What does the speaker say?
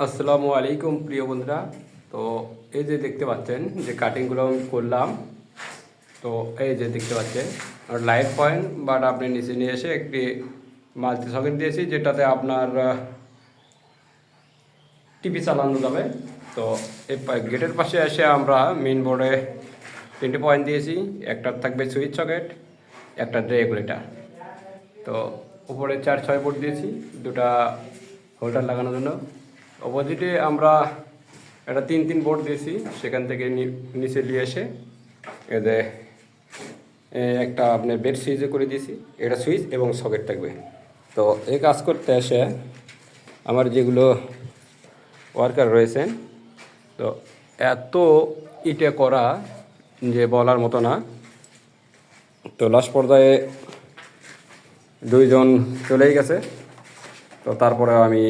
আসসালামু আলাইকুম প্রিয় বন্ধুরা। তো এই যে দেখতে পাচ্ছেন যে কাটিংগুলো আমি করলাম। তো এই যে দেখতে পাচ্ছেন আর লাইট পয়েন্ট বাট আপনি নিচে নিয়ে এসে একটি মাল্টি সকেট দিয়েছি, যেটাতে আপনার টিভি চালানো যাবে। তো এই গেটের পাশে এসে আমরা মেইন বোর্ডে 3টে পয়েন্ট দিয়েছি। একটা থাকবে সুইচ সকেট, একটা রেগুলেটর। তো উপরে 4-6 বোর্ড দিয়েছি, দুটা হোল্ডার লাগানোর জন্য। অপোজিটে আমরা একটা 3 বোর্ড দিয়েছি, সেখান থেকে নিচে নিয়ে এসে এতে একটা আপনার বেড সুইচে করে দিয়েছি। এটা সুইচ এবং সকেট থাকবে। তো এই কাজ করতে এসে আমার যেগুলো ওয়ার্কার রয়েছেন, তো এত ইটে করা যে বলার মতো না। তো লাস্ট পর্যায়ে 2 জন চলেই গেছে। তো তারপরে আমি